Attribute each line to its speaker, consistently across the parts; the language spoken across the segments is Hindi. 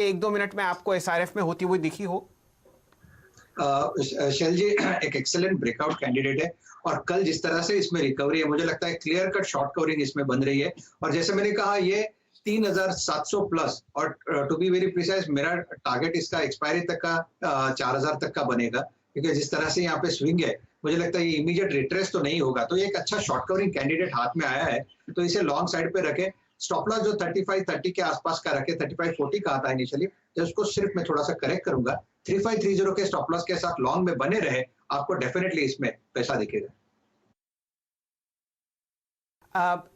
Speaker 1: 1-2 मिनट में आपको एसआरएफ में होती हुई दिखी हो?
Speaker 2: शैल जी एक एक्सेलेंट ब्रेकआउट कैंडिडेट है और कल जिस तरह से इसमें रिकवरी है मुझे लगता है क्लियर कट शॉर्ट कवरिंग इसमें बन रही है और जैसे मैंने कहा ये 3700 प्लस और टू बी वेरी प्रिसाइज मेरा टारगेट इसका एक्सपायरी तक का 4000 तक का बनेगा क्योंकि जिस तरह से यहाँ पे स्विंग है मुझे लगता है ये इमीडिएट रिट्रेस तो नहीं होगा, तो ये एक अच्छा शॉर्ट कवरिंग कैंडिडेट हाथ में आया है तो इसे लॉन्ग साइड पे रखे। स्टॉप लॉस जो 3530 के आसपास का रखे, 3540 का आता इनिशियली, तो उसको सिर्फ मैं थोड़ा सा करेक्ट करूंगा। 3530 के स्टॉप लॉस के साथ लॉन्ग में बने रहे, आपको डेफिनेटली इसमें पैसा दिखेगा।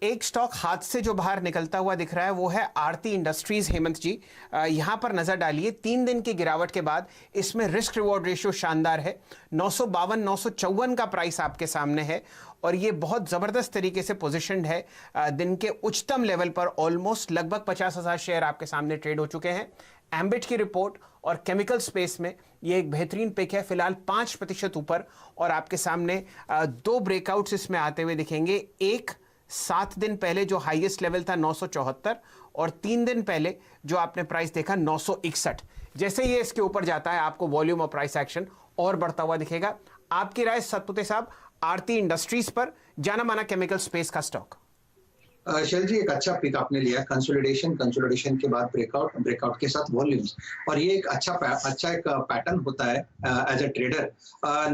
Speaker 1: एक स्टॉक हाथ से जो बाहर निकलता हुआ दिख रहा है वो है आरती इंडस्ट्रीज। हेमंत जी यहां पर नजर डालिए, 3 दिन की गिरावट के बाद इसमें रिस्क रिवॉर्ड रेशियो शानदार है। 952 954 का प्राइस आपके सामने है और ये बहुत जबरदस्त तरीके से पोजीशनड है। दिन के उच्चतम लेवल पर ऑलमोस्ट लगभग 50,000 शेयर आपके सामने ट्रेड हो चुके हैं। एम्बिट की रिपोर्ट और केमिकल स्पेस में ये एक बेहतरीन पिक है, फिलहाल 5% ऊपर और आपके सामने 2 ब्रेकआउट्स इसमें आते हुए दिखेंगे। एक 7 दिन पहले जो हाईएस्ट लेवल था 974 और 3 दिन पहले जो आपने प्राइस देखा 961। जैसे ये इसके ऊपर जाता है आपको वॉल्यूम और प्राइस एक्शन और बढ़ता हुआ दिखेगा। आपकी राय सतपुते साहब, आरती इंडस्ट्रीज पर, जाना माना केमिकल स्पेस का स्टॉक?
Speaker 2: शैल जी एक अच्छा पिक आपने लिया, कंसोलिडेशन के बाद ब्रेकआउट के साथ वॉल्यूम्स, और ये एक अच्छा एक पैटर्न होता है एज अ ट्रेडर।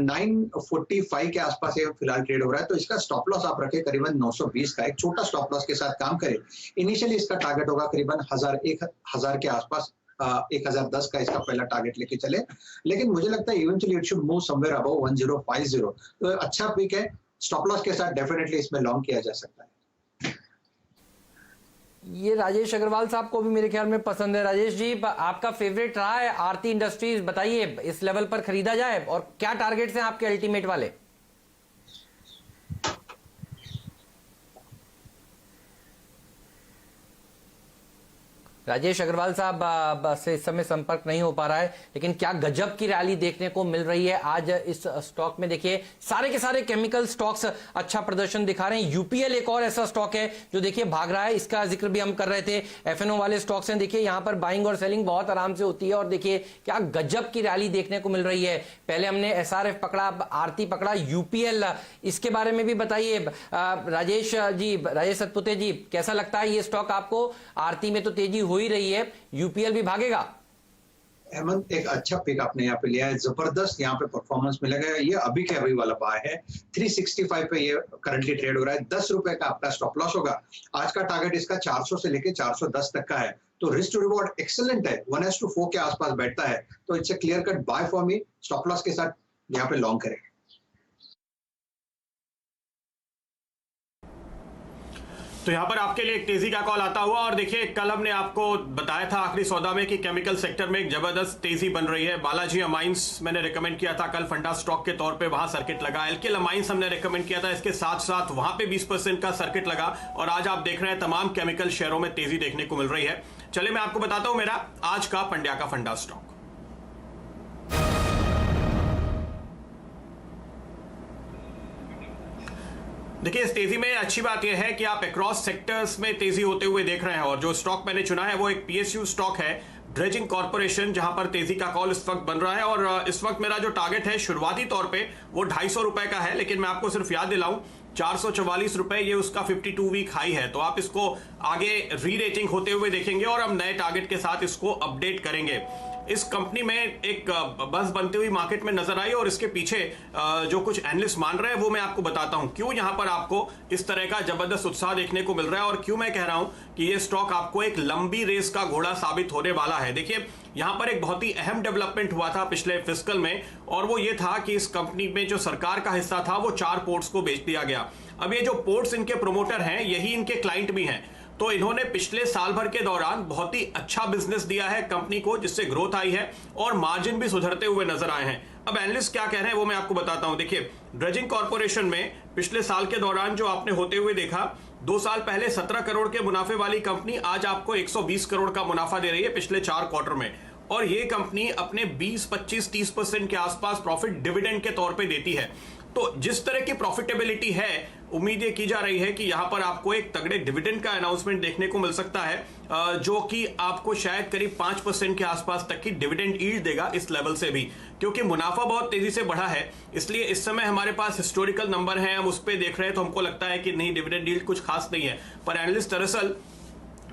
Speaker 2: 945 के आसपास ये फिलहाल ट्रेड हो रहा है, तो इसका स्टॉप लॉस आप रखें करीबन 920 का, एक छोटा स्टॉप लॉस के साथ काम करें। इनिशियली इसका टारगेट होगा करीबन 1000 के आसपास, 1010 का इसका पहला टारगेट लेके चले, लेकिन मुझे लगता है eventually it should move somewhere above 1050। तो अच्छा पिक है, स्टॉप लॉस के साथ डेफिनेटली इसमें लॉन्ग किया जा सकता है।
Speaker 3: ये राजेश अग्रवाल साहब को भी मेरे ख्याल में पसंद है। राजेश जी आपका फेवरेट रहा है आरती इंडस्ट्रीज, बताइए इस लेवल पर खरीदा जाए और क्या टारगेट्स हैं आपके अल्टीमेट वाले? राजेश अग्रवाल साहब से इस समय संपर्क नहीं हो पा रहा है, लेकिन क्या गजब की रैली देखने को मिल रही है आज इस स्टॉक में। देखिए सारे के सारे केमिकल स्टॉक्स अच्छा प्रदर्शन दिखा रहे हैं। यूपीएल एक और ऐसा स्टॉक है जो देखिए भाग रहा है, इसका जिक्र भी हम कर रहे थे। एफएनओ वाले स्टॉक्स हैं, देखिए यहां पर बाइंग और सेलिंग बहुत आराम से होती है और देखिए क्या गजब की रैली देखने को मिल रही है। पहले हमने एसआरएफ पकड़ा, आरती पकड़ा, यूपीएल, इसके बारे में भी बताइए राजेश जी, राजेश सतपुते जी, कैसा लगता है ये स्टॉक आपको? आरती में तो तेजी हो ही रही है, यूपीएल भी भागेगा?
Speaker 2: हेमंत एक अच्छा पिक आपने यहाँ पे लिया है, जबरदस्त यहाँ पे परफॉर्मेंस मिलेगा। ये अभी के अभी वाला बाय है, 365 पे ये करंटली ट्रेड हो रहा है। 10 रुपए का आपका स्टॉप लॉस होगा। आज का टारगेट इसका 400 से लेके 410 तक का है, तो रिस्क टू रिवॉर्ड एक्सेलेंट है, 1:4 के आसपास बैठता है, तो it's a clear cut by for me. Stop loss के साथ यहाँ पे लॉन्ग करें।
Speaker 4: तो यहाँ पर आपके लिए एक तेजी का कॉल आता हुआ, और देखिए कल हमने आपको बताया था आखिरी सौदा में कि केमिकल सेक्टर में एक जबरदस्त तेजी बन रही है। बालाजी अमाइंस मैंने रिकमेंड किया था कल फंडा स्टॉक के तौर पे, वहां सर्किट लगा। एलकेल अमाइंस हमने रिकमेंड किया था, इसके साथ साथ वहां पे 20% का सर्किट लगा और आज आप देख रहे हैं तमाम केमिकल शेयरों में तेजी देखने को मिल रही है। चलिए मैं आपको बताता हूं मेरा आज का पंड्या का फंडा स्टॉक। देखिए इस तेजी में अच्छी बात यह है कि आप अक्रॉस सेक्टर्स में तेजी होते हुए देख रहे हैं, और जो स्टॉक मैंने चुना है वो एक पीएसयू स्टॉक है, ड्रेजिंग कॉर्पोरेशन, जहां पर तेजी का कॉल इस वक्त बन रहा है। और इस वक्त मेरा जो टारगेट है शुरुआती तौर पे वो 250 रुपए का है, लेकिन मैं आपको सिर्फ याद दिलाऊं 444 रुपए ये उसका 52 वीक हाई है, तो आप इसको आगे री रेटिंग होते हुए देखेंगे और हम नए टारगेट के साथ इसको अपडेट करेंगे। इस कंपनी में एक बस बनती हुई मार्केट में नजर आई और इसके पीछे जो कुछ एनालिस्ट मान रहे हैं वो मैं आपको बताता हूं क्यों यहां पर आपको इस तरह का जबरदस्त उत्साह देखने को मिल रहा है और क्यों मैं कह रहा हूं कि ये स्टॉक आपको एक लंबी रेस का घोड़ा साबित होने वाला है। देखिए यहां पर एक बहुत ही अहम डेवलपमेंट हुआ था पिछले फिस्कल में, और वो ये था कि इस कंपनी में जो सरकार का हिस्सा था वो 4 पोर्ट्स को बेच दिया गया। अब ये जो पोर्ट्स इनके प्रोमोटर हैं यही इनके क्लाइंट भी हैं, तो इन्होंने पिछले साल भर के दौरान बहुत ही अच्छा बिजनेस दिया है कंपनी को, जिससे ग्रोथ आई है और मार्जिन भी सुधरते हुए नजर आए हैं। अब एनालिस्ट क्या कह रहे हैं वो मैं आपको बताता हूं। देखिए ड्रेजिंग कॉर्पोरेशन में पिछले साल के दौरान जो आपने होते हुए देखा, 2 साल पहले 17 करोड़ के मुनाफे वाली कंपनी आज आपको 120 करोड़ का मुनाफा दे रही है पिछले 4 क्वार्टर में, और ये कंपनी अपने 20, 25, 30% के आसपास प्रॉफिट डिविडेंड के तौर पे देती है। तो जिस तरह की प्रॉफिटेबिलिटी है, उम्मीद ये की जा रही है कि यहां पर आपको एक तगड़े डिविडेंड का अनाउंसमेंट देखने को मिल सकता है, जो कि आपको शायद करीब 5% के आसपास तक की डिविडेंड यील्ड देगा इस लेवल से भी, क्योंकि मुनाफा बहुत तेजी से बढ़ा है। इसलिए इस समय हमारे पास हिस्टोरिकल नंबर हैं, हम उस पर देख रहे हैं तो हमको लगता है कि नहीं, डिविडेंड यील्ड कुछ खास नहीं है, पर एनालिस्ट दरअसल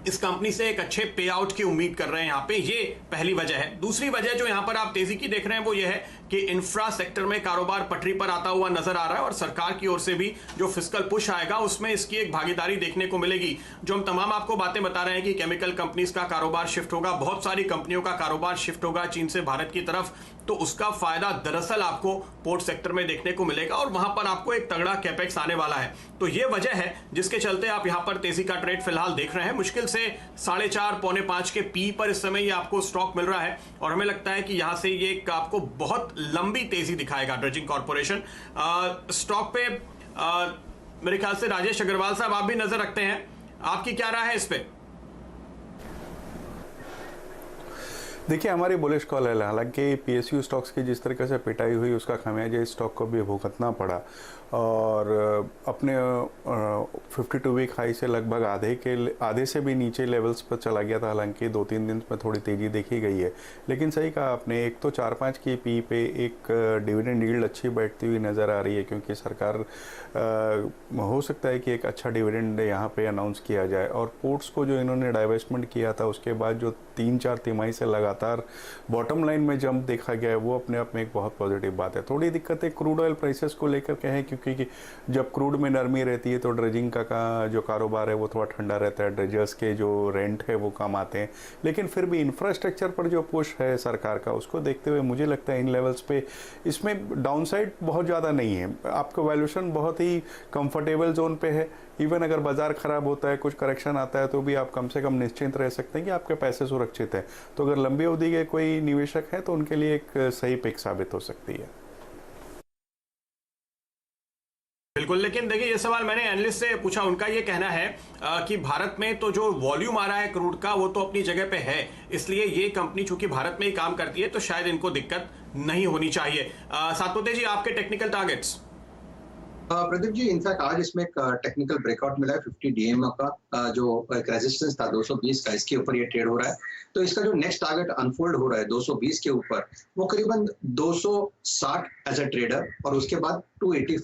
Speaker 4: इस कंपनी से एक अच्छे पे आउट की उम्मीद कर रहे हैं यहाँ पे। ये पहली वजह है। दूसरी वजह जो यहाँ पर आप तेजी की देख रहे हैं वो ये है कि इंफ्रा सेक्टर में कारोबार पटरी पर आता हुआ नजर आ रहा है और सरकार की ओर से भी जो फिस्कल पुश आएगा उसमें इसकी एक भागीदारी देखने को मिलेगी। जो हम तमाम आपको बातें बता रहे हैं कि केमिकल कंपनीज का कारोबार शिफ्ट होगा, बहुत सारी कंपनियों का कारोबार शिफ्ट होगा चीन से भारत की तरफ, तो उसका फायदा दरअसल आपको पोर्ट सेक्टर में देखने को मिलेगा और वहां पर आपको एक तगड़ा कैपेक्स आने वाला है। तो ये वजह है जिसके चलते आप यहां पर तेजी का ट्रेड फिलहाल देख रहे हैं। मुश्किल से 4.5 पौने 5 के पी पर इस समय ये आपको स्टॉक मिल रहा है और हमें लगता है कि यहां से ये आपको बहुत लंबी तेजी दिखाएगा ड्रेजिंग कॉर्पोरेशन स्टॉक पे। मेरे ख्याल से राजेश अग्रवाल साहब आप भी नजर रखते हैं, आपकी क्या राय है इस पे?
Speaker 5: देखिए, हमारी बुलिश कॉल है। हालांकि पीएसयू स्टॉक्स की जिस तरीके से पिटाई हुई उसका खामियाजा इस स्टॉक को भी भुगतना पड़ा और अपने 52 वीक हाई से लगभग आधे से भी नीचे लेवल्स पर चला गया था। हालांकि 2-3 दिन में थोड़ी तेज़ी देखी गई है, लेकिन सही कहा आपने, एक तो 4-5 की पी पे एक डिविडेंड यील्ड अच्छी बैठती हुई नज़र आ रही है, क्योंकि सरकार हो सकता है कि एक अच्छा डिविडेंड यहाँ पे अनाउंस किया जाए। और पोर्ट्स को जो इन्होंने डाइवेस्टमेंट किया था उसके बाद जो 3-4 तिमाही से लगातार बॉटम लाइन में जंप देखा गया है वो अपने आप में एक बहुत पॉजिटिव बात है। थोड़ी दिक्कतें क्रूड ऑयल प्राइसेस को लेकर के हैं, क्योंकि जब क्रूड में नरमी रहती है तो ड्रेजिंग का जो कारोबार है वो थोड़ा ठंडा रहता है, ड्रेजर्स के जो रेंट है वो कम आते हैं, लेकिन फिर भी इंफ्रास्ट्रक्चर पर जो पुश है सरकार का उसको देखते हुए मुझे लगता है इन लेवल्स पे इसमें डाउनसाइड बहुत ज़्यादा नहीं है। आपका वैल्यूएशन बहुत ही कंफर्टेबल जोन पे है। इवन अगर बाजार खराब होता है, कुछ करेक्शन आता है, तो भी आप कम से कम निश्चिंत रह सकते हैं कि आपके पैसे सुरक्षित हैं। तो अगर लंबी अवधि के कोई निवेशक हैं तो उनके लिए एक सही पिक साबित हो सकती है।
Speaker 4: बिल्कुल, लेकिन देखिए ये सवाल मैंने एनालिस्ट से पूछा, उनका ये कहना है कि भारत में तो जो वॉल्यूम आ रहा है क्रूड का वो तो अपनी जगह पे है, इसलिए ये कंपनी चूंकि भारत में ही काम करती है तो शायद इनको दिक्कत नहीं होनी चाहिए। सातपुते जी, आपके technical targets?
Speaker 2: Pradeep ji, in fact आज इसमें एक टेक्निकल ब्रेकआउट मिला है 50 डीएम का, जो एक रेजिस्टेंस था 220 का, इसके ऊपर ये ट्रेड हो रहा है। तो इसका जो नेक्स्ट टारगेट अनफोल्ड हो रहा है 220 के ऊपर, वो करीबन 260 एज अ ट्रेडर और उसके बाद 285